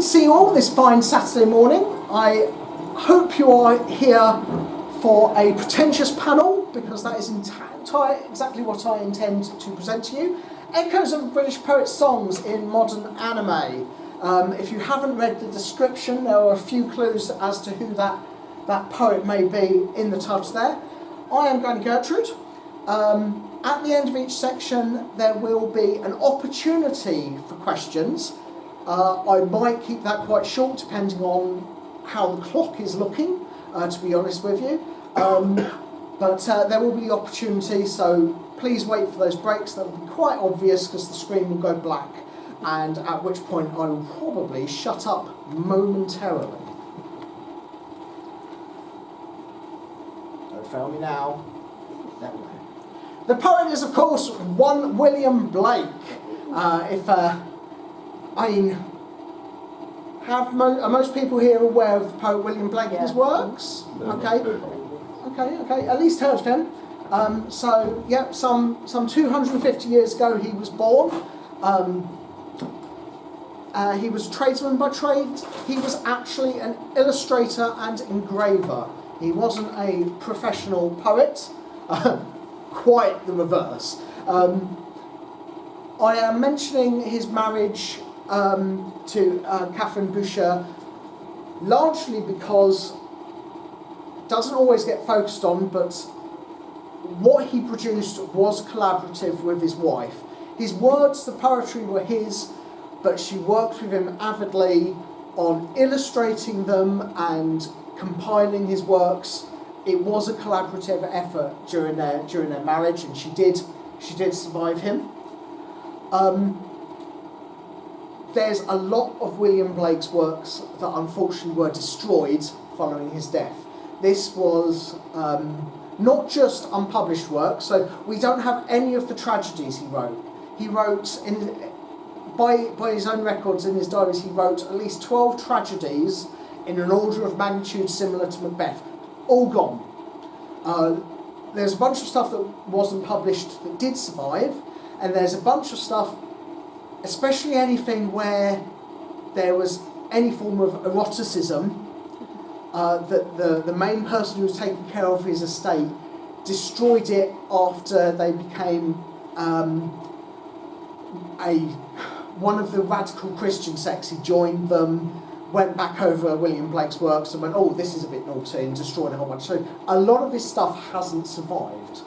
to see you all this fine Saturday morning. I hope you are here for a pretentious panel, because that is exactly what I intend to present to you. Echoes of British poets' songs in modern anime. If you haven't read the description, there are a few clues as to who that poet may be in the title there. I am Granny Gertrude. At the end of each section, there will be an opportunity for questions. I might keep that quite short, depending on how the clock is looking, to be honest with you. But there will be the opportunity, so please wait for those breaks. That will be quite obvious because the screen will go black, and at which point I will probably shut up momentarily. Don't fail me now. There we go. The poet is, of course, one William Blake. Are most people here aware of the poet William Blake and his works? Okay, at least heard of him. Some 250 years ago he was born. He was a tradesman by trade. He was actually an illustrator and engraver. He wasn't a professional poet. Quite the reverse. I am mentioning his marriage to Catherine Boucher largely because it doesn't always get focused on, but what he produced was collaborative with his wife. His words, the poetry, were his, but she worked with him avidly on illustrating them and compiling his works. It was a collaborative effort during their marriage, and she did survive him. There's a lot of William Blake's works that unfortunately were destroyed following his death. This was not just unpublished work, so we don't have any of the tragedies he wrote. He wrote, by his own records in his diaries, he wrote at least 12 tragedies in an order of magnitude similar to Macbeth. All gone. There's a bunch of stuff that wasn't published that did survive, and there's a bunch of stuff, especially anything where there was any form of eroticism, that the main person who was taking care of his estate destroyed it after they became one of the radical Christian sects. He joined them, went back over William Blake's works and went, oh, this is a bit naughty, and destroyed a whole bunch. So a lot of his stuff hasn't survived.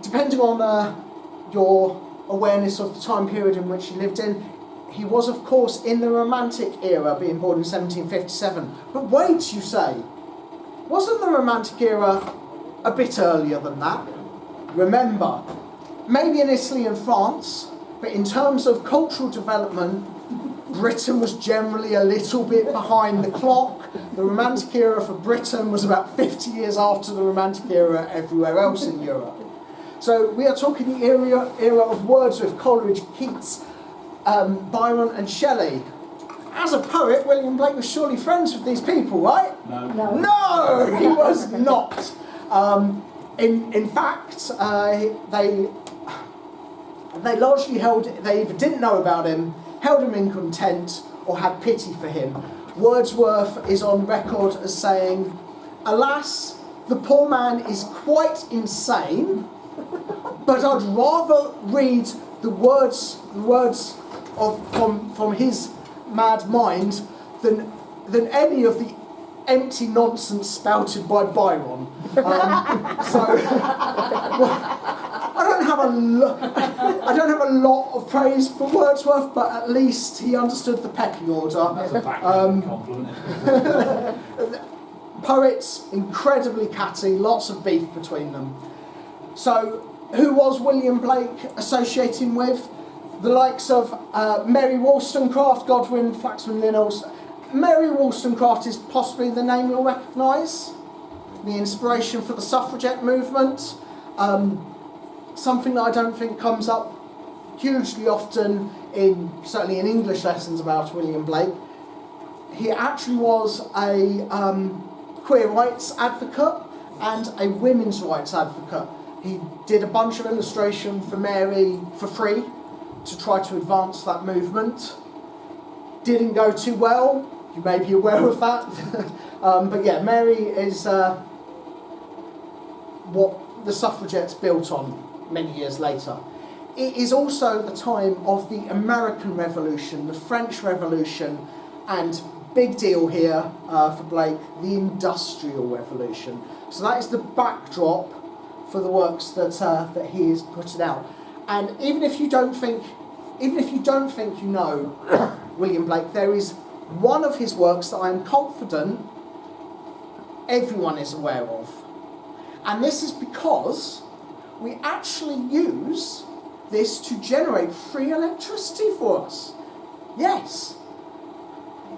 Depending on your awareness of the time period in which he lived in, he was, of course, in the Romantic era, being born in 1757. But wait, you say, wasn't the Romantic era a bit earlier than that? Remember, maybe in Italy and France, but in terms of cultural development, Britain was generally a little bit behind the clock. The Romantic era for Britain was about 50 years after the Romantic era everywhere else in Europe. So we are talking the era of Wordsworth, Coleridge, Keats, Byron and Shelley. As a poet, William Blake was surely friends with these people, right? No, he was not. In fact, they largely they either didn't know about him, held him in contempt, or had pity for him. Wordsworth is on record as saying, "Alas, the poor man is quite insane, but I'd rather read the words from his mad mind than any of the empty nonsense spouted by Byron." I don't have a lot of praise for Wordsworth, but at least he understood the pecking order. That's a backhanded compliment. Poets, incredibly catty, lots of beef between them. So, who was William Blake associating with? The likes of Mary Wollstonecraft, Godwin, Flaxman Linnell. Mary Wollstonecraft is possibly the name you'll recognise. The inspiration for the suffragette movement. Something that I don't think comes up hugely often certainly in English lessons about William Blake. He actually was a queer rights advocate and a women's rights advocate. He did a bunch of illustration for Mary for free to try to advance that movement. didn't go too well. You may be aware of that. But yeah, Mary is what the suffragettes built on many years later. It is also the time of the American Revolution, the French Revolution, and big deal here for Blake, the Industrial Revolution. So that is the backdrop for the works that he is putting out. And even if you don't think you know William Blake, there is one of his works that I am confident everyone is aware of. And this is because we actually use this to generate free electricity for us. Yes.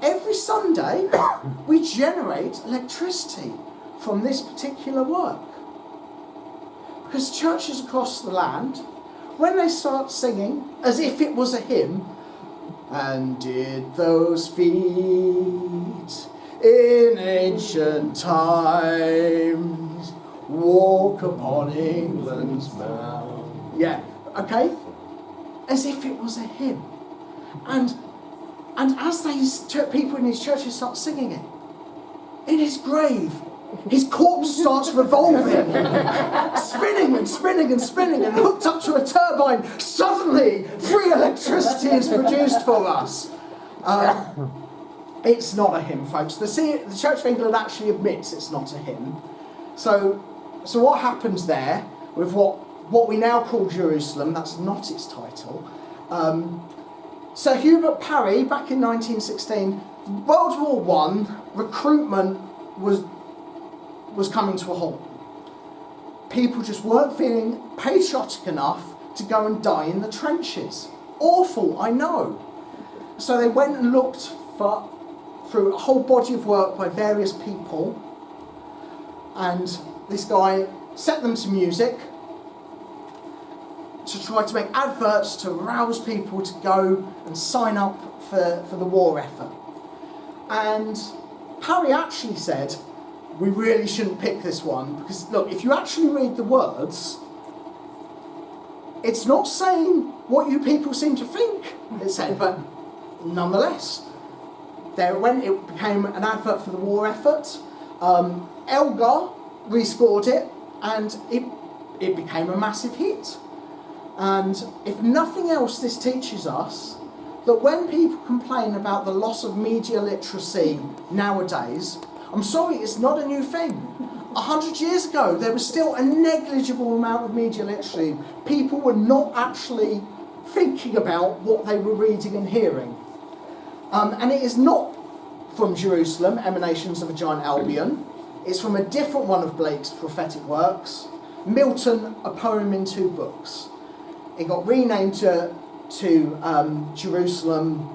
Every Sunday we generate electricity from this particular work. Because churches across the land, when they start singing as if it was a hymn, and did those feet in ancient times walk upon England's mount? Yeah, okay? As if it was a hymn. And as these people in his churches start singing it, in his grave, his corpse starts revolving, spinning and spinning and spinning, and hooked up to a turbine, suddenly free electricity is produced for us. It's not a hymn, folks. The Church of England actually admits it's not a hymn. So what happens there with what we now call Jerusalem, that's not its title. Sir Hubert Parry, back in 1916, World War I, recruitment was coming to a halt. People just weren't feeling patriotic enough to go and die in the trenches. Awful, I know. So they went and looked through a whole body of work by various people, and this guy set them to music to try to make adverts to arouse people to go and sign up for the war effort. And Parry actually said, we really shouldn't pick this one, because look, if you actually read the words, it's not saying what you people seem to think it said, but nonetheless, it became an advert for the war effort. Elgar rescored it, and it became a massive hit. And if nothing else, this teaches us that when people complain about the loss of media literacy nowadays, I'm sorry, it's not a new thing. 100 years ago, there was still a negligible amount of media literacy. People were not actually thinking about what they were reading and hearing. And it is not from Jerusalem, Emanations of a Giant Albion. It's from a different one of Blake's prophetic works, Milton, A Poem in Two Books. It got renamed to Jerusalem,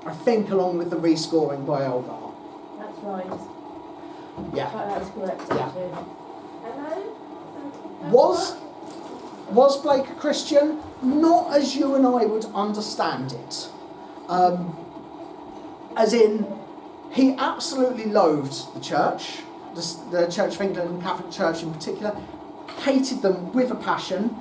I think, along with the rescoring by Elgar. That's right. Yeah. That's correct. Yeah. Hello? Was Blake a Christian? Not as you and I would understand it. As in, he absolutely loathed the church, the Church of England and Catholic Church in particular, hated them with a passion.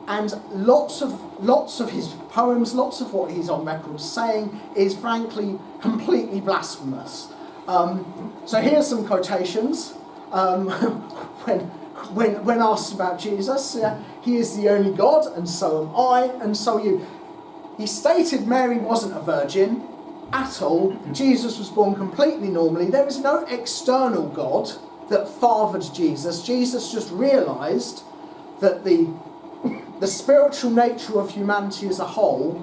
And lots of his poems, lots of what he's on record saying is frankly completely blasphemous. So here's some quotations. When asked about Jesus, he is the only God, and so am I, and so are you. He stated Mary wasn't a virgin at all. Jesus was born completely normally. There is no external God that fathered Jesus. Jesus just realised that the spiritual nature of humanity as a whole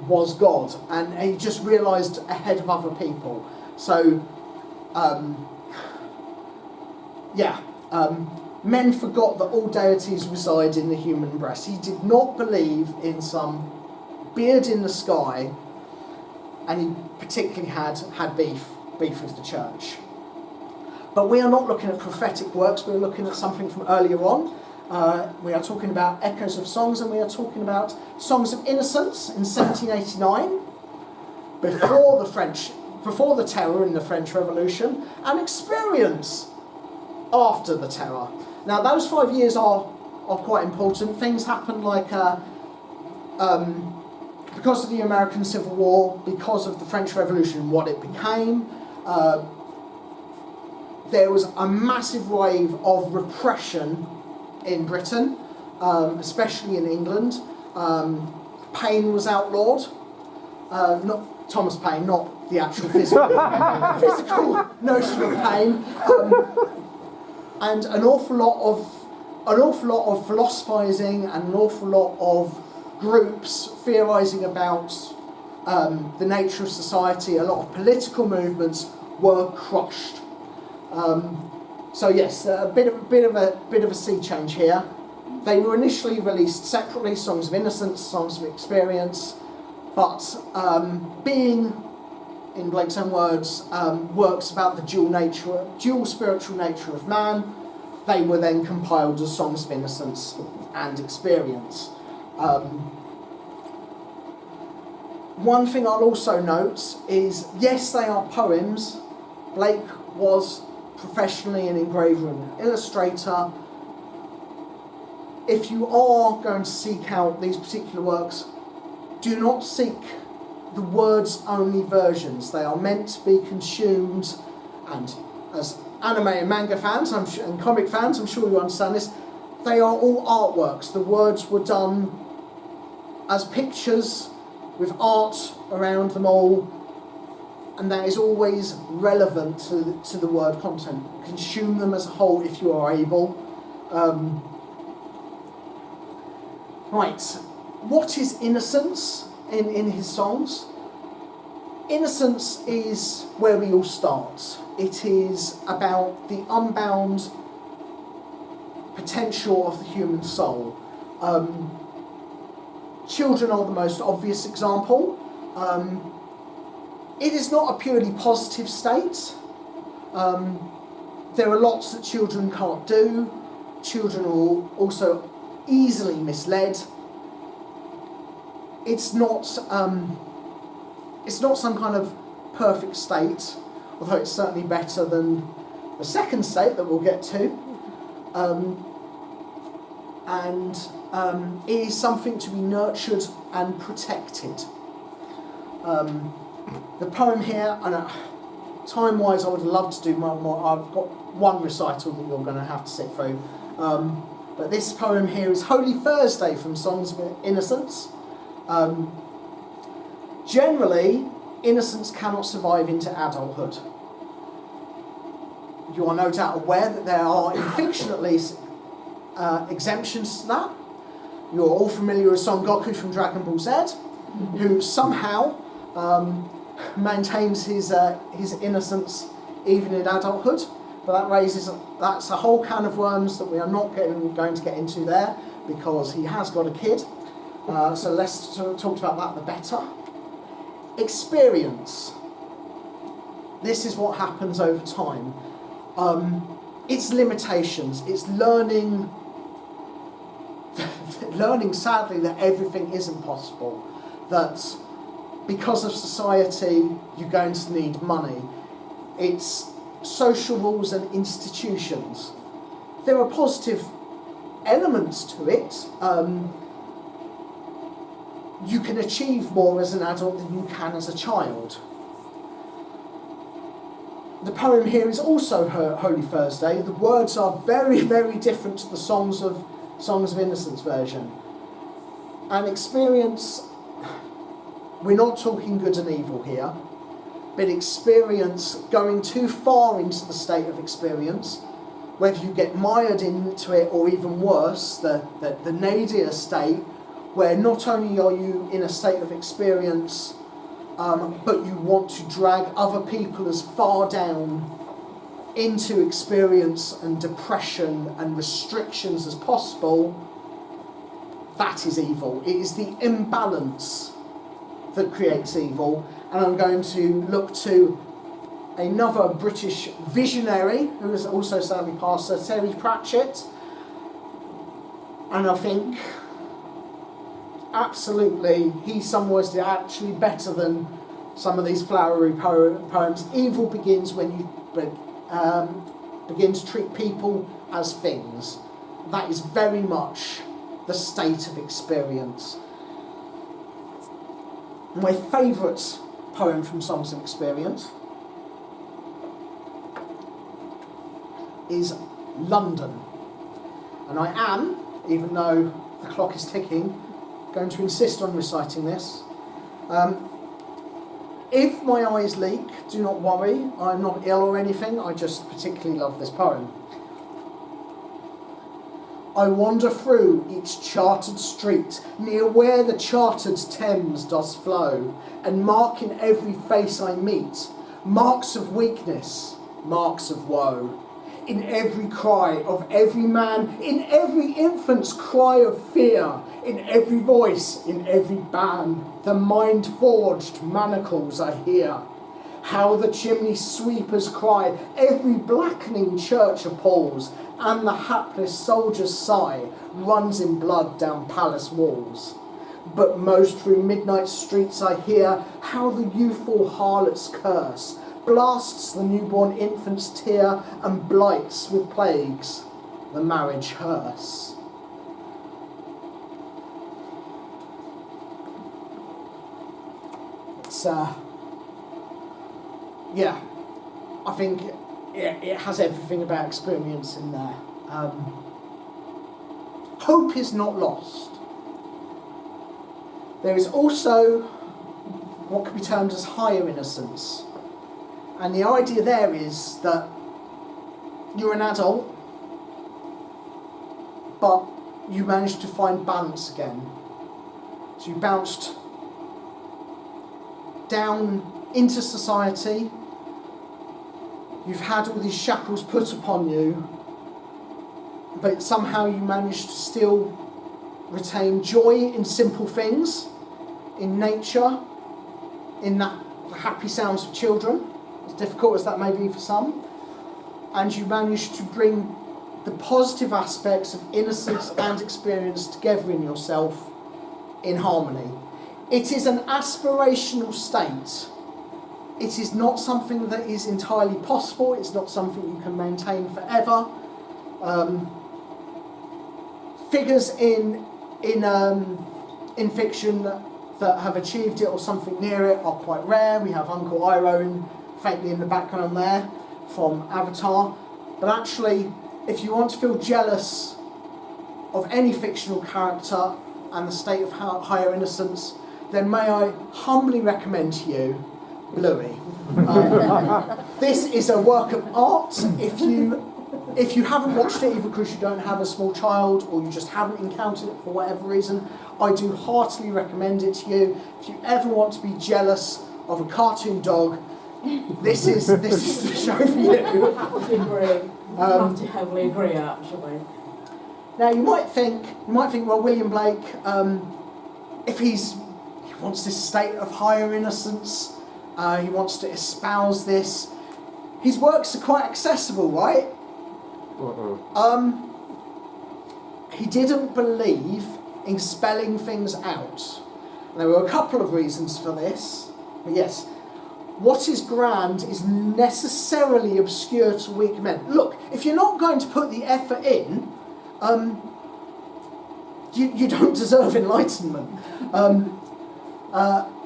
was God, and he just realised ahead of other people. So, men forgot that all deities reside in the human breast. He did not believe in some beard in the sky, and he particularly had beef with the church. But we are not looking at prophetic works, we're looking at something from earlier on. We are talking about Echoes of Songs, and we are talking about Songs of Innocence in 1789, before the terror in the French Revolution, and Experience after the terror. Now those 5 years are quite important. Things happened like because of the American Civil War, because of the French Revolution, what it became, there was a massive wave of repression in Britain, especially in England. Pain was outlawed. Not Thomas Paine, not the actual physical notion of pain. And an awful lot of philosophising and an awful lot of groups theorising about the nature of society. A lot of political movements were crushed. So yes, a bit of a sea change here. They were initially released separately, Songs of Innocence, Songs of Experience, but being, in Blake's own words, works about the dual spiritual nature of man, they were then compiled as Songs of Innocence and Experience. One thing I'll also note is, yes, they are poems. Blake was professionally an engraver and illustrator. If you are going to seek out these particular works, do not seek the words-only versions. They are meant to be consumed, and as anime and manga fans and comic fans, I'm sure you understand this, they are all artworks. The words were done as pictures with art around them all, and that is always relevant to the word content. Consume them as a whole if you are able. Right, what is innocence in his songs? Innocence is where we all start. It is about the unbound potential of the human soul. Children are the most obvious example. It is not a purely positive state. There are lots that children can't do. Children are also easily misled. It's not some kind of perfect state, although it's certainly better than the second state that we'll get to. It is something to be nurtured and protected. The poem here, and time-wise I would love to do more. I've got one recital that you're going to have to sit through. But this poem here is Holy Thursday from Songs of Innocence. Generally, innocence cannot survive into adulthood. You are no doubt aware that there are, in fiction at least, exemptions to that. You're all familiar with Son Goku from Dragon Ball Z, who somehow maintains his innocence even in adulthood. But that's a whole can of worms that we are not going to get into there, because he has got a kid. So less talked about that, the better. Experience. This is what happens over time. Its limitations. It's learning sadly that everything isn't possible. That because of society, you're going to need money. It's social rules and institutions. There are positive elements to it. You can achieve more as an adult than you can as a child. The poem here is also Holy Thursday. The words are very, very different to the Songs of Innocence version. And experience, we're not talking good and evil here, but experience, going too far into the state of experience, whether you get mired into it or even worse, the nadir state, where not only are you in a state of experience, but you want to drag other people as far down into experience and depression and restrictions as possible, that is evil. It is the imbalance that creates evil. And I'm going to look to another British visionary, who is also sadly passed, Sir Terry Pratchett. And I think absolutely he summarised it actually better than some of these flowery poems. Evil begins when you begin to treat people as things. That is very much the state of experience. My favourite poem from Songs of Experience is London. And I am, even though the clock is ticking, going to insist on reciting this. If my eyes leak, do not worry, I'm not ill or anything, I just particularly love this poem. I wander through each chartered street, near where the chartered Thames does flow, and mark in every face I meet, marks of weakness, marks of woe. In every cry of every man, in every infant's cry of fear, in every voice, in every ban, the mind-forged manacles I hear. How the chimney sweepers cry, every blackening church appalls, and the hapless soldier's sigh runs in blood down palace walls. But most through midnight streets I hear how the youthful harlot's curse blasts the newborn infant's tear and blights with plagues the marriage hearse. It's, yeah, I think it has everything about experience in there. Hope is not lost. There is also what could be termed as higher innocence. And the idea there is that you're an adult, but you managed to find balance again. So you bounced down into society, you've had all these shackles put upon you, but somehow you managed to still retain joy in simple things, in nature, in the happy sounds of children, as difficult as that may be for some, and you managed to bring the positive aspects of innocence and experience together in yourself in harmony. It is an aspirational state. It is not something that is entirely possible. It's not something you can maintain forever. Figures in fiction that have achieved it or something near it are quite rare. We have Uncle Iroh faintly in the background there from Avatar. But actually, if you want to feel jealous of any fictional character and the state of higher innocence, then may I humbly recommend to you Bluey. This is a work of art. If you haven't watched it, either because you don't have a small child or you just haven't encountered it for whatever reason, I do heartily recommend it to you. If you ever want to be jealous of a cartoon dog, this is the show for you. I agree. I have to heavily agree, actually. Now you might think, well, William Blake, if he wants this state of higher innocence, he wants to espouse this, his works are quite accessible, right? He didn't believe in spelling things out. And there were a couple of reasons for this, but yes, what is grand is necessarily obscure to weak men. Look, if you're not going to put the effort in, you don't deserve enlightenment.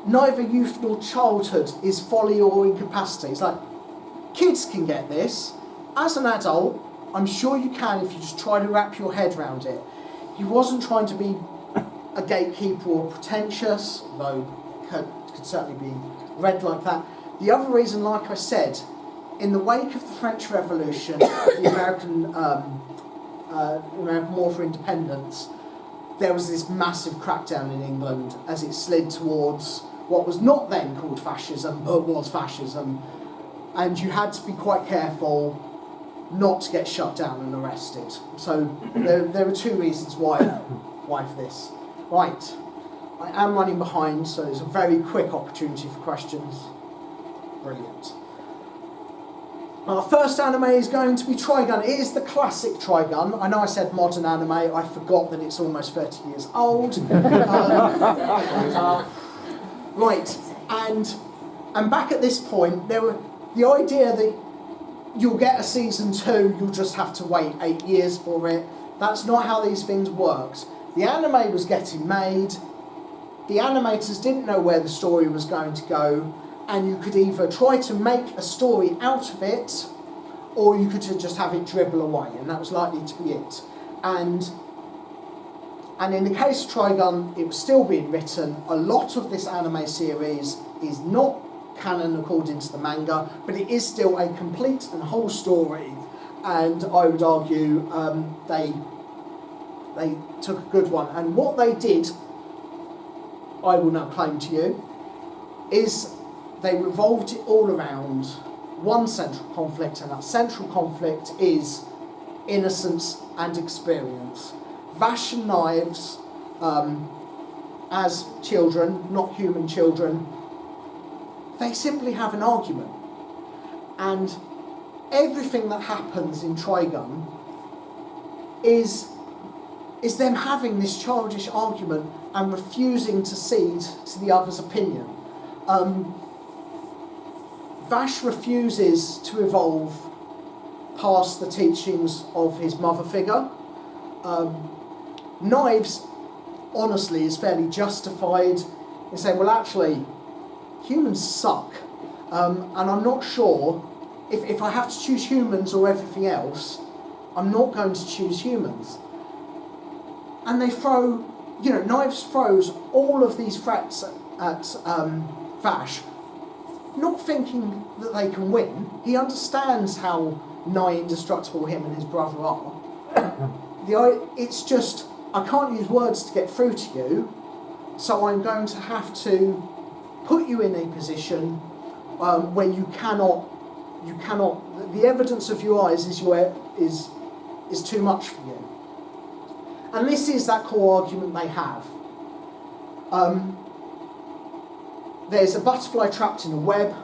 Neither youth nor childhood is folly or incapacity. It's like, kids can get this. As an adult, I'm sure you can if you just try to wrap your head around it. He wasn't trying to be a gatekeeper or pretentious, though could certainly be read like that. The other reason, like I said, in the wake of the French Revolution, the American War for Independence, there was this massive crackdown in England as it slid towards what was not then called fascism, but was fascism. And you had to be quite careful not to get shut down and arrested. So there are two reasons why for this. Right, I am running behind, so there's a very quick opportunity for questions. Brilliant. Our first anime is going to be Trigun. It is the classic Trigun. I know I said modern anime, I forgot that it's almost 30 years old. Right, and back at this point, the idea that you'll get a season 2, you'll just have to wait 8 years for it. That's not how these things worked. The anime was getting made, the animators didn't know where the story was going to go, and you could either try to make a story out of it, or you could just have it dribble away, and that was likely to be it. And in the case of Trigun, it was still being written. A lot of this anime series is not canon according to the manga, but it is still a complete and whole story, and I would argue they took a good one. And what they did, I will now claim to you, is they revolved it all around one central conflict, and that central conflict is innocence and experience. Vash and Knives, as children, not human children, they simply have an argument. And everything that happens in Trigun is them having this childish argument and refusing to cede to the other's opinion. Vash refuses to evolve past the teachings of his mother figure. Knives, honestly, is fairly justified in saying, well, actually, humans suck, and I'm not sure if I have to choose humans or everything else, I'm not going to choose humans. And they throw, Knives throws all of these threats at Vash, not thinking that they can win. He understands how nigh indestructible him and his brother are. It's just, I can't use words to get through to you, so I'm going to have to put you in a position where you cannot, the evidence of your eyes is too much for you. And this is that core argument they have. There's a butterfly trapped in a web.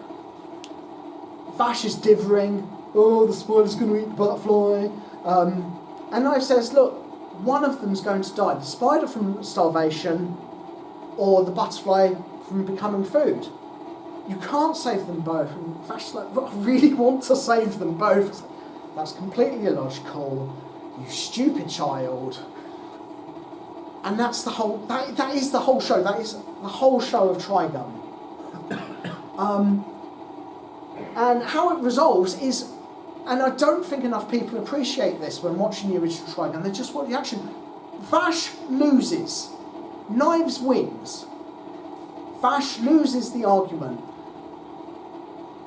Vash is dithering, oh, the spider's going to eat the butterfly. And Knife says, look, one of them's going to die. The spider from starvation, or the butterfly from becoming food. You can't save them both. And Vash's like, I really want to save them both. That's completely illogical. You stupid child. And that's the whole, that is the whole show. That is the whole show of Trigun. And how it resolves is, and I don't think enough people appreciate this when watching the original Trigun, they just want the action. Vash loses. Knives wins. Vash loses the argument.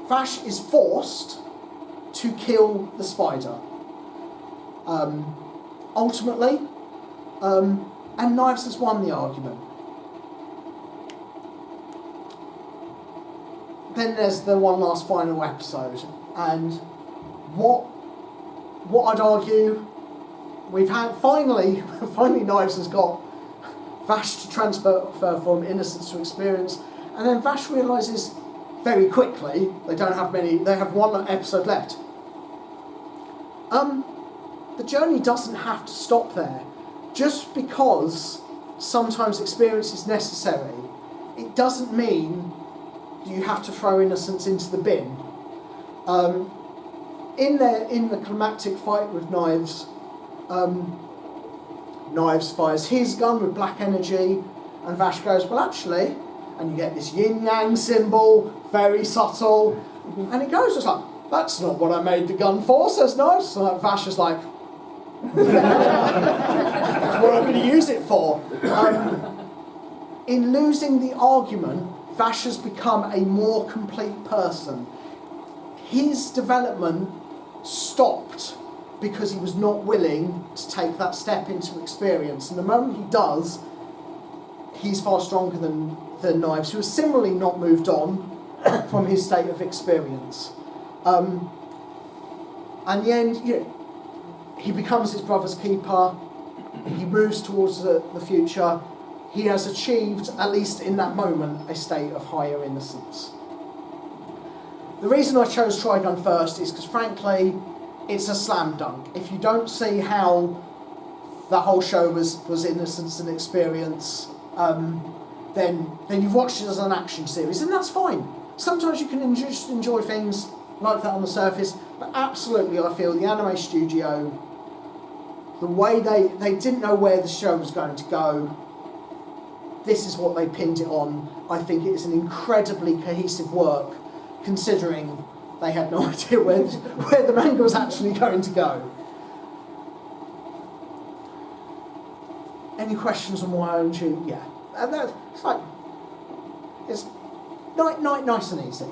Vash is forced to kill the spider. Ultimately, and Knives has won the argument. Then there's the one last final episode, and what I'd argue, we've had finally Knives has got Vash to transfer from innocence to experience, and then Vash realises very quickly they have one episode left. The journey doesn't have to stop there. Just because sometimes experience is necessary, it doesn't mean you have to throw innocence into the bin. In the climactic fight with Knives, Knives fires his gun with black energy, and Vash goes, well, actually, and you get this yin-yang symbol, very subtle, and it goes just like, that's not what I made the gun for, says Knives. So Vash is like, that's what I'm going to use it for. In losing the argument, Vash has become a more complete person. His development stopped because he was not willing to take that step into experience. And the moment he does, he's far stronger than Knives, who has similarly not moved on from his state of experience. And in the end, he becomes his brother's keeper. He moves towards the future. He has achieved, at least in that moment, a state of higher innocence. The reason I chose Trigun first is because, frankly, it's a slam dunk. If you don't see how the whole show was innocence and experience, then you've watched it as an action series, and that's fine. Sometimes you can just enjoy things like that on the surface, but absolutely I feel the anime studio, the way they didn't know where the show was going to go, this is what they pinned it on. I think it is an incredibly cohesive work, considering they had no idea where the manga was actually going to go. Any questions on why I own you? Yeah. And it's nice and easy.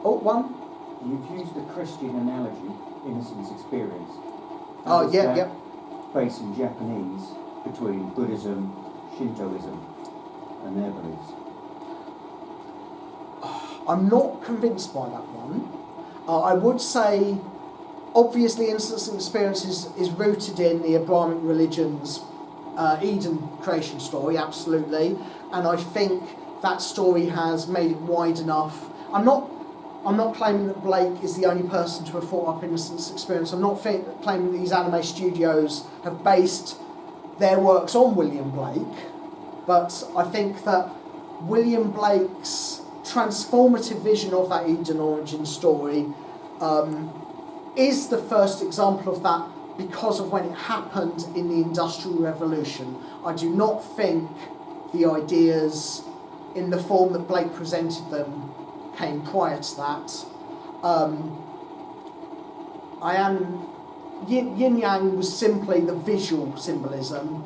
Oh, one. You've used the Christian analogy, innocence experience. Oh, yeah. Based in Japanese between Buddhism, Shintoism, and their beliefs. I'm not convinced by that one. I would say, obviously, innocence experience is rooted in the Abrahamic religion's Eden creation story, absolutely. And I think that story has made it wide enough. I'm not claiming that Blake is the only person to have thought up innocence experience. I'm not claiming that these anime studios have based their works on William Blake. But I think that William Blake's transformative vision of that Eden origin story is the first example of that because of when it happened in the Industrial Revolution. I do not think the ideas in the form that Blake presented them came prior to that. Yin Yang was simply the visual symbolism.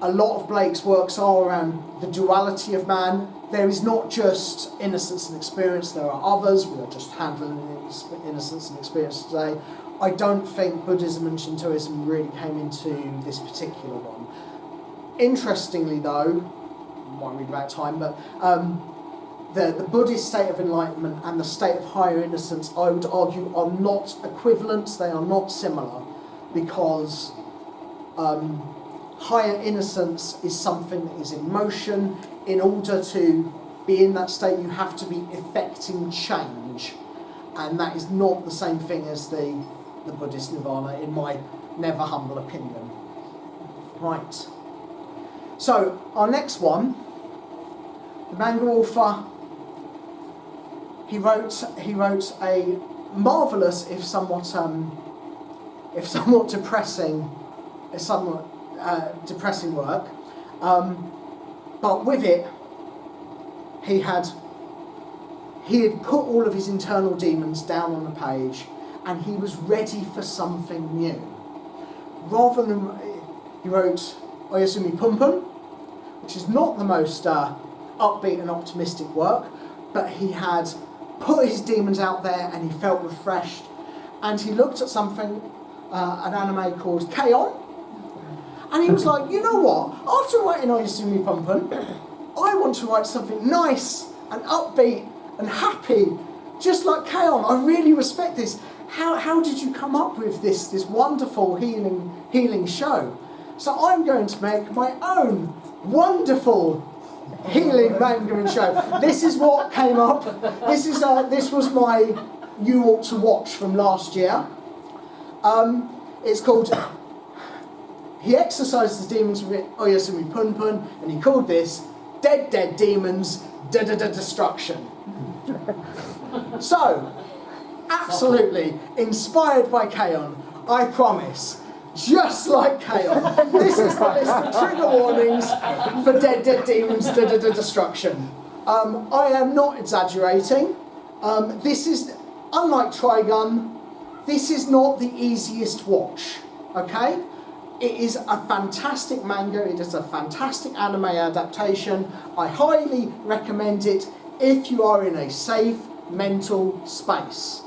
A lot of Blake's works are around the duality of man. There is not just innocence and experience, there are others. We are just handling innocence and experience today. I don't think Buddhism and Shintoism really came into this particular one. Interestingly though, won't read about time, but the Buddhist state of enlightenment and the state of higher innocence, I would argue, are not equivalent, they are not similar, because higher innocence is something that is in motion. In order to be in that state, you have to be effecting change, and that is not the same thing as the Buddhist nirvana, in my never humble opinion. Right. So, our next one, the manga author, he wrote a marvellous, if somewhat depressing work, but with it, he had put all of his internal demons down on the page, and he was ready for something new. Rather than, he wrote Oyasumi Punpun, which is not the most upbeat and optimistic work, but he had put his demons out there and he felt refreshed, and he looked at something, an anime called K-On! And he was like, you know what, after writing Oyasumi Punpun, I want to write something nice and upbeat and happy, just like K-On! I really respect this. How did you come up with this wonderful healing show? So I'm going to make my own wonderful healing manga and show. This is what came up. This was my You Ought to Watch from last year. It's called He Exercised the Demons with Oyasumi Punpun, and he called this Dead Demons, Destruction. So, absolutely inspired by K-On!, I promise. Just like K-On!, this is the list of trigger warnings for Dead Demons, Destruction. I am not exaggerating. This is, unlike Trigun, this is not the easiest watch, okay? It is a fantastic manga, it is a fantastic anime adaptation. I highly recommend it if you are in a safe mental space.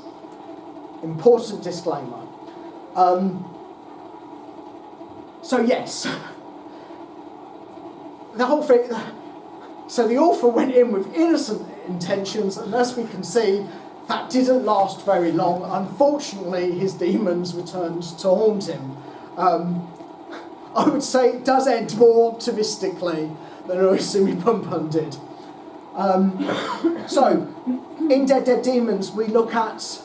Important disclaimer. So yes, the whole thing, so the author went in with innocent intentions, and as we can see, that didn't last very long. Unfortunately, his demons returned to haunt him. I would say it does end more optimistically than Oyasumi Punpun did. So, in Dead Demons, we look at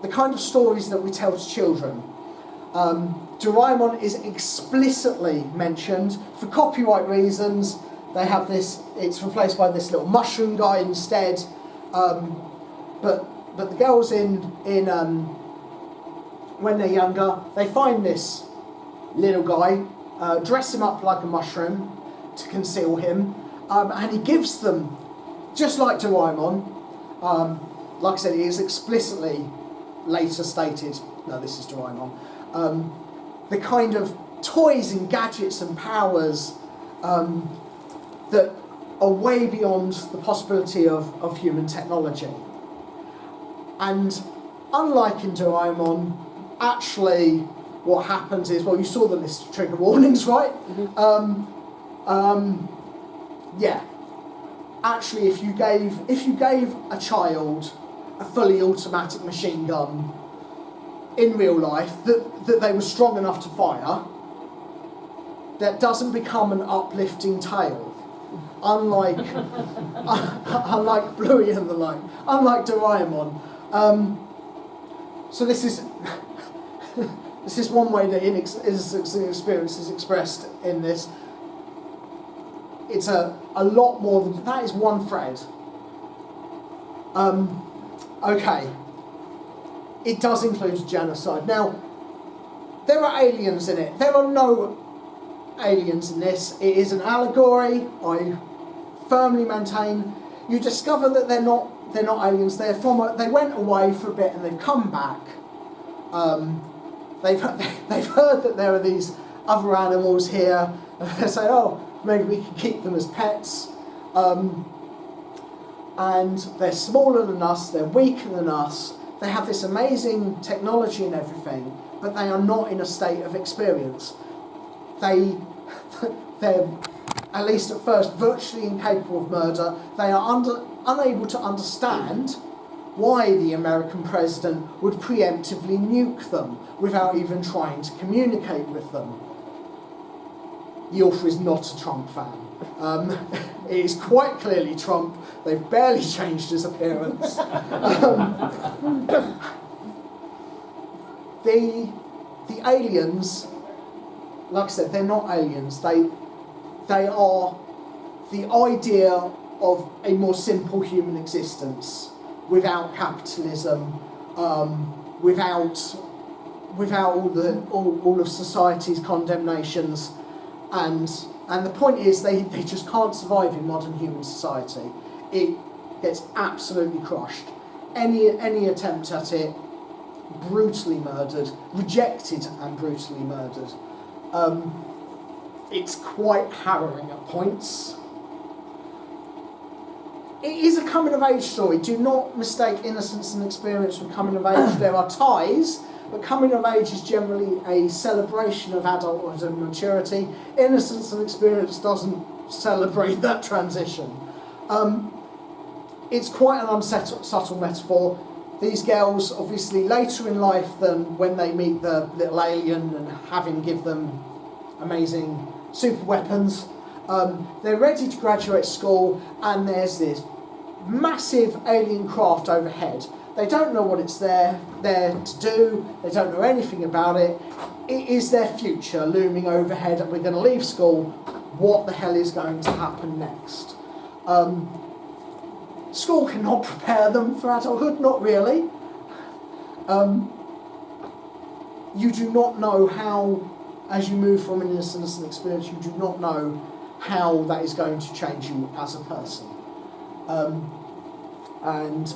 the kind of stories that we tell to children. Doraemon is explicitly mentioned for copyright reasons. They have this; it's replaced by this little mushroom guy instead. But the girls in when they're younger, they find this little guy, dress him up like a mushroom to conceal him, and he gives them, just like Doraemon, like I said, it is explicitly later stated, no, this is Doraemon, the kind of toys and gadgets and powers that are way beyond the possibility of human technology. And unlike in Doraemon, actually what happens is, well, you saw the list of trigger warnings, right? Yeah. Actually, if you gave a child a fully automatic machine gun in real life that they were strong enough to fire, that doesn't become an uplifting tale. Unlike unlike Bluey and the like, unlike Doraemon. So this is this is one way that innocence experience is expressed in this. It's a lot more than that. Is one thread. Okay. It does include genocide. Now, there are aliens in it. There are no aliens in this. It is an allegory. I firmly maintain. You discover that they're not aliens. They went away for a bit and they've come back. They've heard that there are these other animals here, and they say, oh, maybe we can keep them as pets. And they're smaller than us. They're weaker than us. They have this amazing technology and everything, but they are not in a state of experience. They're, at least at first, virtually incapable of murder. They are unable to understand why the American president would preemptively nuke them without even trying to communicate with them. The author is not a Trump fan. It is quite clearly Trump. They've barely changed his appearance. The aliens, like I said, they're not aliens. They are the idea of a more simple human existence without capitalism, without all of society's condemnations, and the point is they just can't survive in modern human society. It gets absolutely crushed. Any attempt at it, brutally murdered, rejected and brutally murdered. It's quite harrowing at points. It is a coming-of-age story. Do not mistake innocence and experience with coming-of-age. There are ties, but coming-of-age is generally a celebration of adulthood and maturity. Innocence and experience doesn't celebrate that transition. It's quite an subtle metaphor. These girls, obviously, later in life than when they meet the little alien and have him give them amazing super weapons, they're ready to graduate school, and there's this massive alien craft overhead. They don't know what it's there to do. They don't know anything about it. It is their future looming overhead, and we're going to leave school. What the hell is going to happen next? School cannot prepare them for adulthood, not really. You do not know how, as you move from innocence and experience, you do not know how that is going to change you as a person. And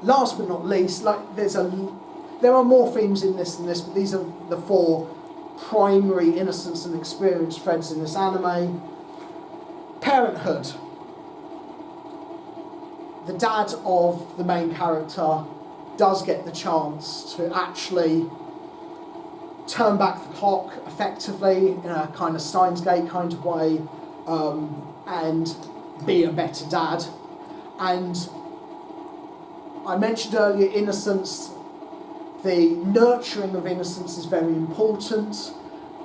last but not least, there are more themes in this than this, but these are the four primary innocence and experience threads in this anime. Parenthood. The dad of the main character does get the chance to actually turn back the clock effectively in a kind of Steins Gate kind of way, and be a better dad. And I mentioned earlier innocence. The nurturing of innocence is very important.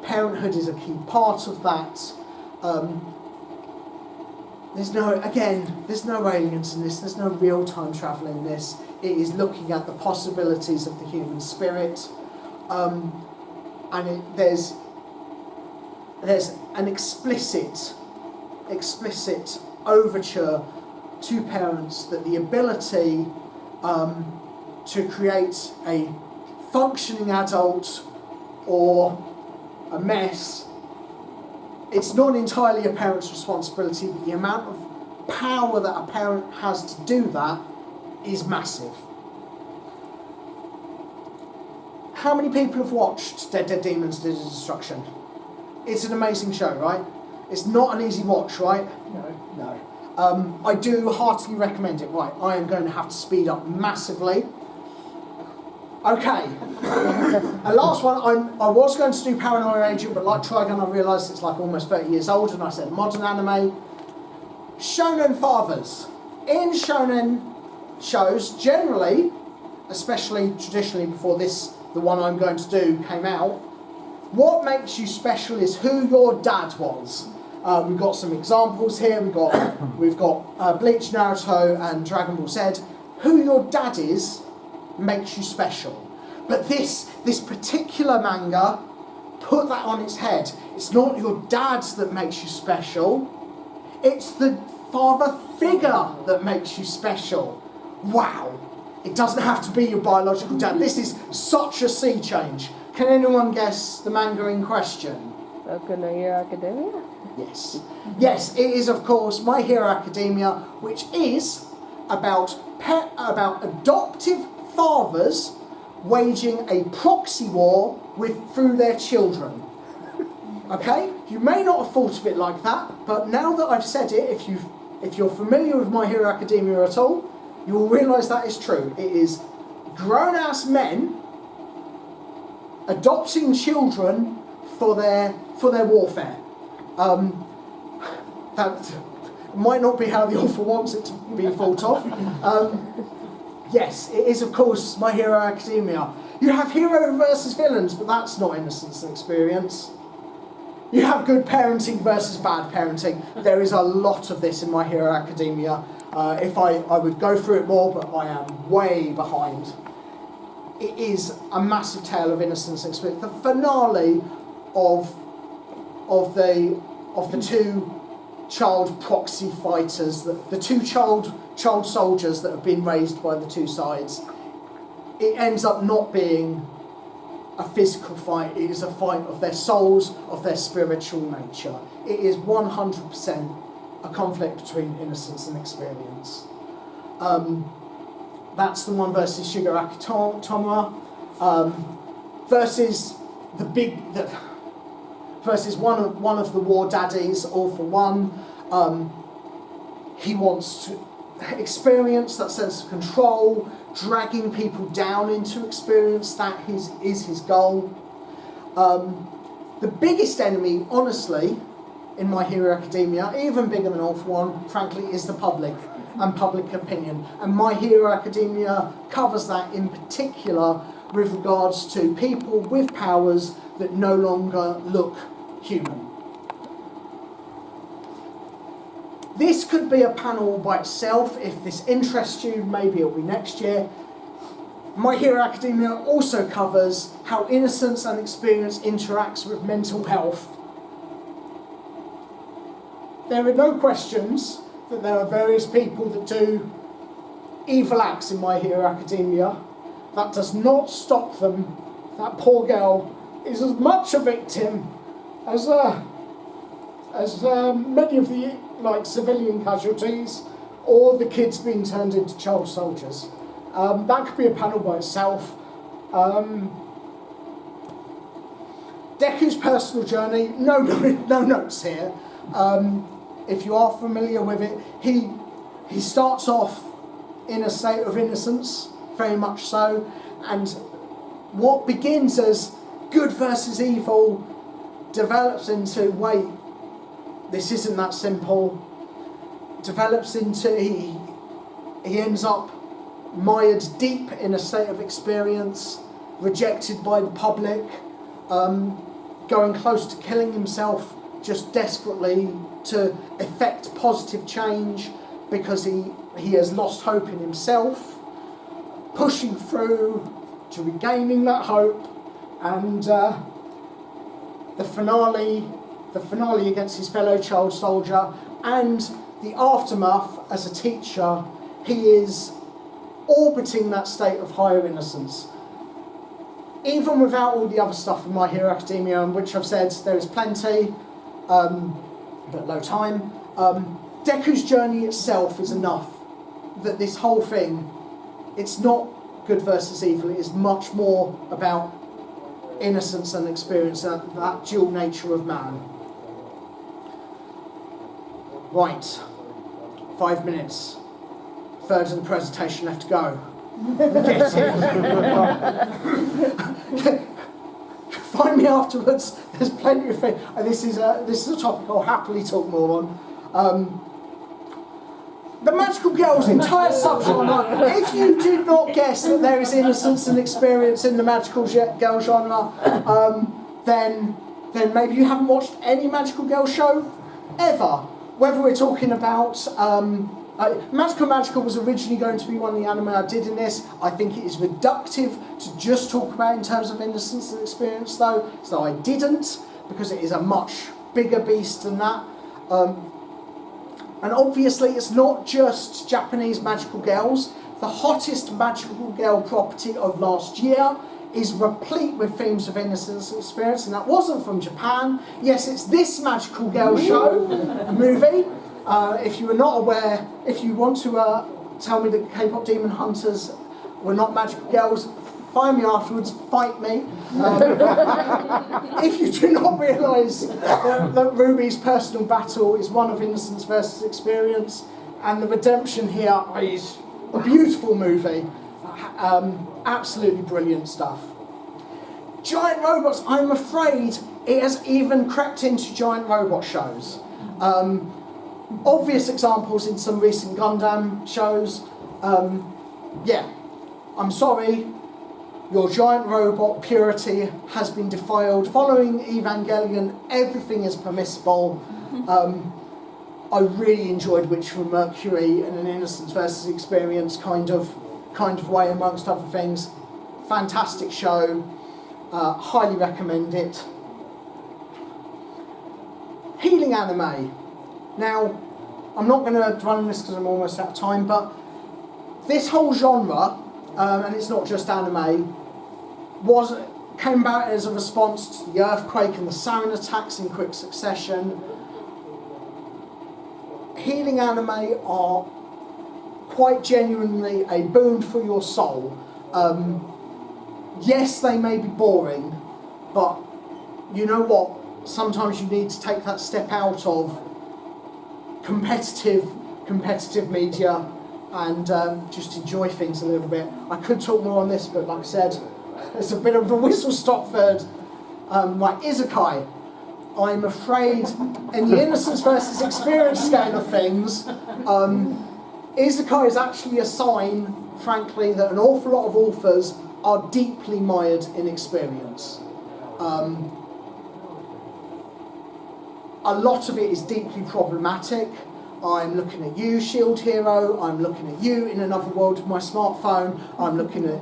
Parenthood is a key part of that. There's no aliens in this. There's no real-time travel in this. It is looking at the possibilities of the human spirit, and there's an explicit overture to parents that the ability to create a functioning adult or a mess, it's not entirely a parent's responsibility, but the amount of power that a parent has to do that is massive. How many people have watched Dead Demons Did Destruction? It's an amazing show, right? It's not an easy watch, right? No. I do heartily recommend it. Right, I am going to have to speed up massively. Okay. A last one. I was going to do Paranoia Agent, but like Trigun, I realised it's like almost 30 years old, and I said modern anime. Shonen fathers. In shonen shows, generally, especially traditionally before this, the one I'm going to do came out, what makes you special is who your dad was. We've got some examples here. We've got Bleach, Naruto, and Dragon Ball Z. Who your dad is makes you special. But this particular manga put that on its head. It's not your dad that makes you special. It's the father figure that makes you special. Wow. It doesn't have to be your biological dad. This is such a sea change. Can anyone guess the manga in question? Boku no Hero Academia? Yes. Yes, it is, of course, My Hero Academia, which is about adoptive fathers waging a proxy war through their children. Okay? You may not have thought of it like that, but now that I've said it, if you're familiar with My Hero Academia at all, you will realise that is true. It is grown-ass men adopting children for their warfare. That might not be how the author wants it to be thought of. Yes, it is, of course, My Hero Academia. You have hero versus villains, but that's not Innocence and Experience. You have good parenting versus bad parenting. There is a lot of this in My Hero Academia. If I would go through it more, but I am way behind. It is a massive tale of innocence and experience. The finale of the two child proxy fighters, the two child soldiers that have been raised by the two sides, it ends up not being a physical fight. It is a fight of their souls, of their spiritual nature. It is 100% a conflict between innocence and experience. That's the one versus Shigaraki Tomura, versus versus one of the war daddies, All for One. He wants to experience that sense of control, dragging people down into experience. That is his goal. The biggest enemy, honestly, in My Hero Academia, even bigger than All for One, frankly, is the public and public opinion. And My Hero Academia covers that in particular with regards to people with powers that no longer look human. This could be a panel by itself. If this interests you, maybe it'll be next year. My Hero Academia also covers how innocence and experience interacts with mental health. There are no questions that there are various people that do evil acts in My Hero Academia. That does not stop them. That poor girl is as much a victim as many of the civilian casualties or the kids being turned into child soldiers. That could be a panel by itself. Deku's personal journey, no notes here. If you are familiar with it, he starts off in a state of innocence, very much so, and what begins as good versus evil develops into, wait, this isn't that simple, develops into, he ends up mired deep in a state of experience, rejected by the public, going close to killing himself just desperately to effect positive change because he has lost hope in himself, pushing through to regaining that hope, and the finale against his fellow child soldier, and the aftermath as a teacher. He is orbiting that state of higher innocence. even without all the other stuff in My Hero Academia, which I've said there is plenty, but low time, Deku's journey itself is enough. That this whole thing, it's not good versus evil, it is much more about innocence and experience, that dual nature of man. Right, 5 minutes. Third of the presentation left to go. Get it. Find me afterwards. There's plenty of things. And this is a topic I'll happily talk more on. The magical girl's entire subgenre. If you did not guess that there is innocence and experience in the magical girl genre, then maybe you haven't watched any magical girl show ever. Whether we're talking about Magical was originally going to be one of the anime I did in this. I think it is reductive to just talk about in terms of innocence and experience, though, so I didn't, because it is a much bigger beast than that. And obviously it's not just Japanese magical girls. The hottest magical girl property of last year is replete with themes of innocence and experience, and that wasn't from Japan. Yes, it's this magical girl show, movie. If you were not aware, if you want to tell me that K-pop Demon Hunters were not magical girls, find me afterwards, fight me. If you do not realise that Ruby's personal battle is one of innocence versus experience, and the redemption here is a beautiful movie. Absolutely brilliant stuff. Giant robots, I'm afraid it has even crept into giant robot shows. Obvious examples in some recent Gundam shows. Yeah, I'm sorry, your giant robot purity has been defiled. Following Evangelion, everything is permissible. I really enjoyed Witch from Mercury in an innocence versus experience kind of way, amongst other things. Fantastic show, highly recommend it. Healing anime. Now, I'm not going to dwell on this because I'm almost out of time, but this whole genre, and it's not just anime, came about as a response to the earthquake and the sarin attacks in quick succession. Healing anime are quite genuinely a boon for your soul. Yes, they may be boring, but you know what? Sometimes you need to take that step out of competitive media and just enjoy things a little bit. I could talk more on this, but like I said, it's a bit of a whistle-stop third. Like Isekai, I'm afraid, in the innocence versus experience scale of things, Isekai is actually a sign, frankly, that an awful lot of authors are deeply mired in experience. A lot of it is deeply problematic. I'm looking at you, Shield Hero. I'm looking at you in another world with my smartphone. I'm looking at,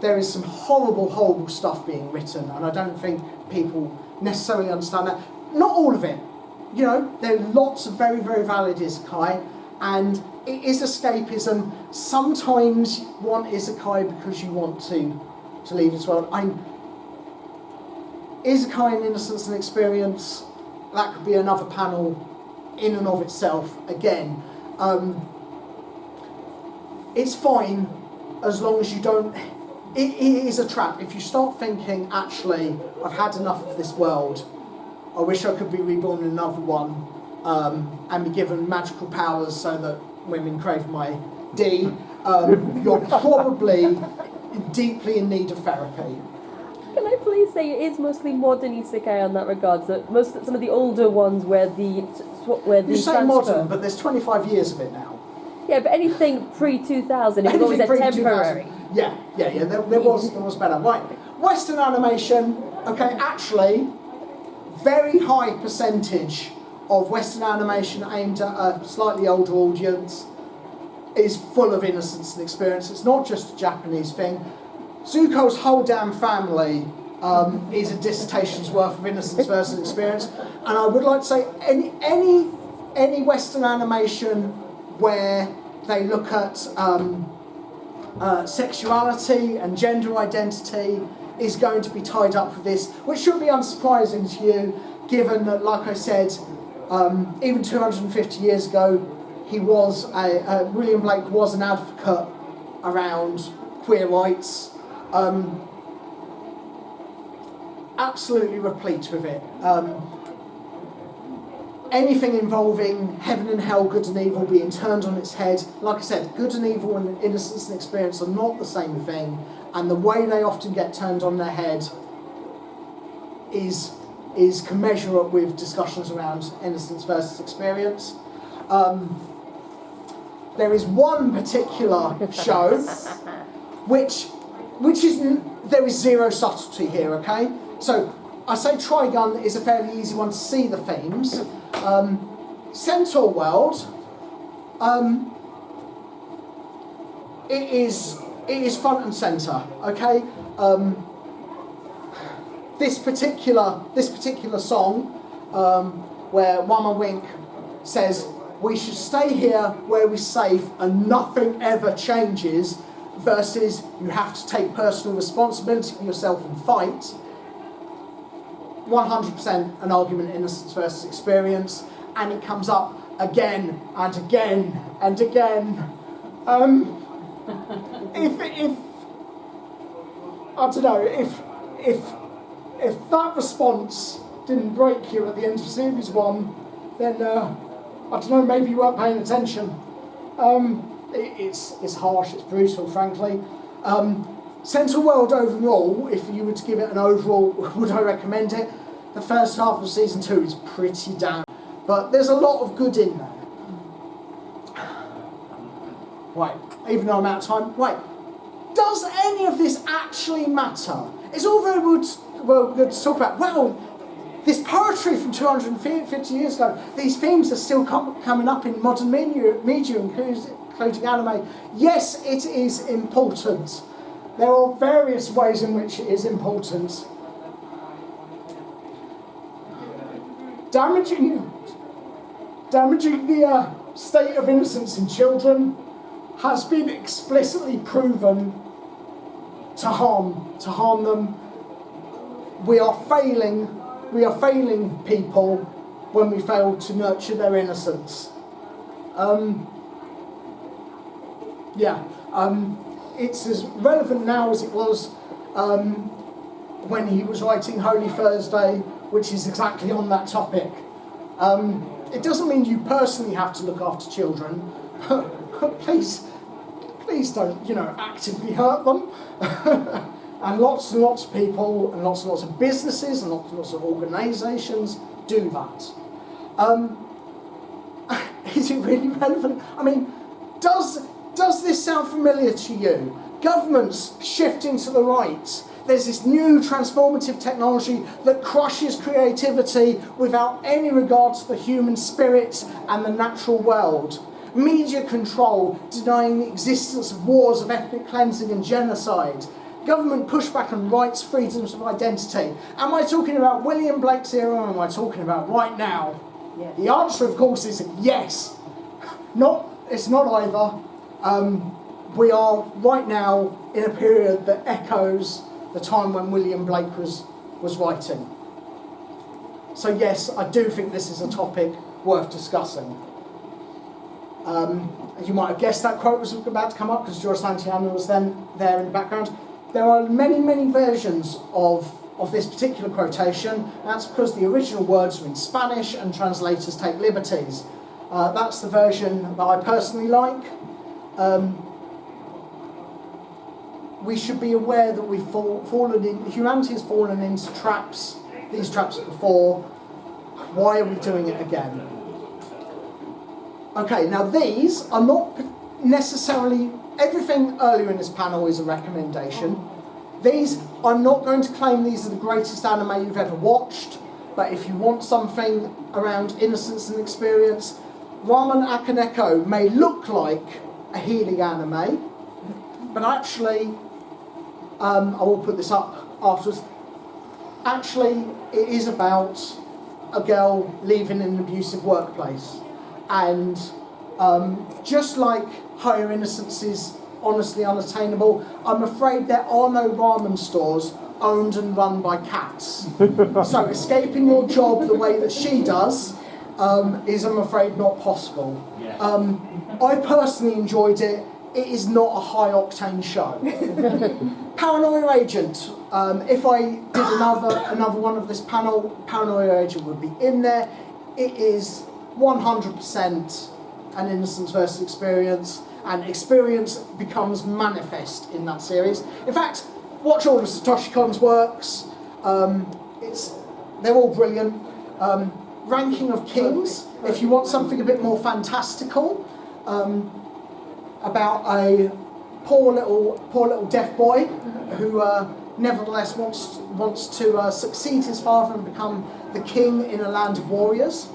there is some horrible, horrible stuff being written, and I don't think people necessarily understand that. Not all of it. There are lots of very, very valid isekai, and it is escapism. Sometimes you want isekai because you want to leave this world. Isekai and innocence and experience, that could be another panel in and of itself. Again, it's fine as long as you don't. It is a trap. If you start thinking, actually, I've had enough of this world, I wish I could be reborn in another one, and be given magical powers so that women crave my D, you're probably deeply in need of therapy. Can I please say it is mostly modern isekai in that regard? So some of the older ones where the You say modern, but there's 25 years of it now. Yeah, but anything pre-2000, it was always a temporary. Yeah. There was better. Right, Western animation. Okay, actually, very high percentage of Western animation aimed at a slightly older audience is full of innocence and experience. It's not just a Japanese thing. Zuko's whole damn family is a dissertation's worth of innocence versus experience, and I would like to say any Western animation where they look at sexuality and gender identity is going to be tied up with this, which should be unsurprising to you, given that, like I said, even 250 years ago, William Blake was an advocate around queer rights, absolutely replete with it. Anything involving heaven and hell, good and evil being turned on its head. Like I said, good and evil and innocence and experience are not the same thing, and the way they often get turned on their head is commensurate with discussions around innocence versus experience. There is one particular show which there is zero subtlety here, okay? So I say Trigun is a fairly easy one to see the themes. Centaur World, it is front and centre, okay? This particular song, where Mama Wink says, "We should stay here where we're safe and nothing ever changes," versus "you have to take personal responsibility for yourself and fight." 100% an argument, innocence versus experience, and it comes up again and again and again. If I don't know, if that response didn't break you at the end of series 1, then I don't know, maybe you weren't paying attention. It's harsh, it's brutal, frankly. Centaur World overall, if you were to give it an overall, would I recommend it? The first half of season 2 is pretty damn, but there's a lot of good in there. Right, even though I'm out of time, right. Does any of this actually matter? It's all very good to talk about, well, this poetry from 250 years ago, these themes are still coming up in modern media including anime. Yes, it is important. There are various ways in which it is important. Damaging the state of innocence in children has been explicitly proven to harm them. We are failing people when we fail to nurture their innocence. It's as relevant now as it was when he was writing Holy Thursday, which is exactly on that topic. It doesn't mean you personally have to look after children, but please don't, actively hurt them. And lots of people and lots of businesses and lots of organisations do that. Is it really relevant? I mean, does this sound familiar to you? Governments shifting to the right. There's this new transformative technology that crushes creativity without any regard to the human spirit and the natural world. Media control, denying the existence of wars of ethnic cleansing and genocide. Government pushback on rights, freedoms of identity. Am I talking about William Blake's era, or am I talking about right now? Yes. The answer, of course, is yes. It's not either. We are right now in a period that echoes the time when William Blake was writing. So yes, I do think this is a topic worth discussing. You might have guessed that quote was about to come up because George Santayana was then there in the background. There are many, many versions of this particular quotation. That's because the original words are in Spanish and translators take liberties. That's the version that I personally like. We should be aware that humanity has fallen into these traps before. Why are we doing it again? Okay, now these are not necessarily, everything earlier in this panel is a recommendation. I'm not going to claim these are the greatest anime you've ever watched, but if you want something around innocence and experience, Ramen Akaneko may look like a healing anime, but actually, I will put this up afterwards, actually it is about a girl leaving an abusive workplace. And just like Higher Innocence is honestly unattainable. I'm afraid there are no ramen stores owned and run by cats. So escaping your job the way that she does is, I'm afraid, not possible. I personally enjoyed it. It is not a high-octane show. Paranoia Agent. If I did another one of this panel, Paranoia Agent would be in there. It is 100% an Innocence versus Experience, and Experience becomes manifest in that series. In fact, watch all of Satoshi Kon's works. They're all brilliant. Ranking of Kings, if you want something a bit more fantastical, about a poor little deaf boy who nevertheless wants to succeed his father and become the king in a land of warriors,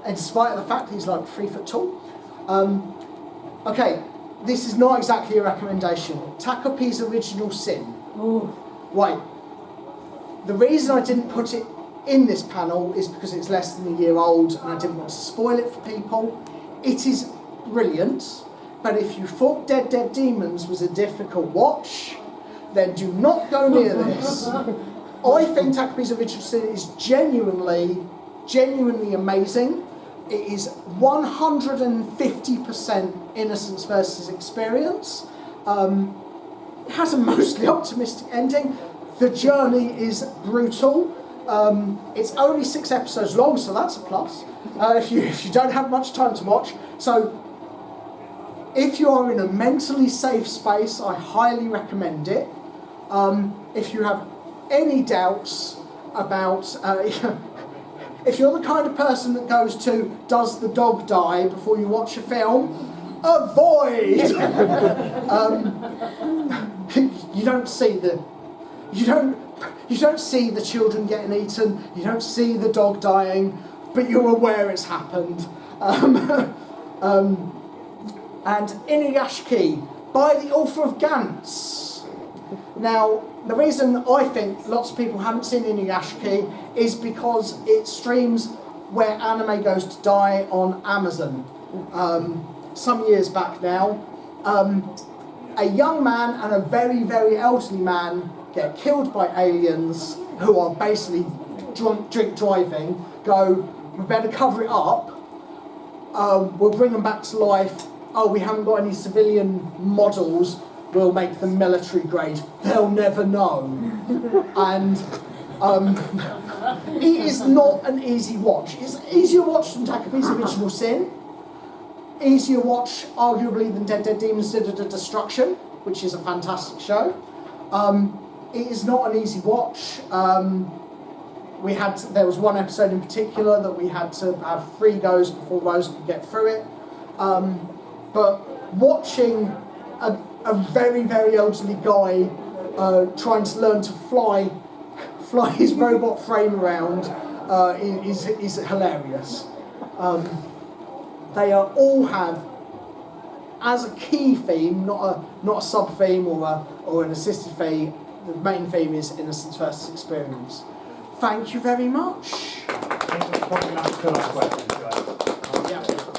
in spite of the fact that he's like 3 foot tall. Okay, this is not exactly a recommendation. Takapi's Original Sin. Ooh. Wait. The reason I didn't put it in this panel is because it's less than a year old and I didn't want to spoil it for people. It is brilliant, but if you thought Dead Demons was a difficult watch, then do not go near this. I think Takapi's Original Sin is genuinely amazing. It is 150% Innocence versus Experience. It has a mostly optimistic ending. The journey is brutal. It's only 6 episodes long, so that's a plus. If you don't have much time to watch. So if you are in a mentally safe space, I highly recommend it. If you have any doubts about, if you're the kind of person that goes to, does the dog die before you watch a film, avoid. You don't see the children getting eaten. You don't see the dog dying, but you're aware it's happened. And Inuyashiki by the author of Gantz. Now, the reason I think lots of people haven't seen Inuyashiki is because it streams where anime goes to die on Amazon. Some years back now, a young man and a very, very elderly man get killed by aliens who are basically drink driving, go, we better cover it up, we'll bring them back to life, oh, we haven't got any civilian models, we'll make them military grade, they'll never know. And it is not an easy watch. It's easier watch than Takapi's Original Sin, easier watch arguably than Dead Demons Destruction, which is a fantastic show. It is not an easy watch. There was one episode in particular that we had to have 3 goes before Rose could get through it. But watching a very, very elderly guy trying to learn to fly his robot frame around is hilarious. They all have, as a key theme, not a sub theme or an assisted theme. The main theme is Innocence versus Experience. Thank you very much. I think that's probably not the last question.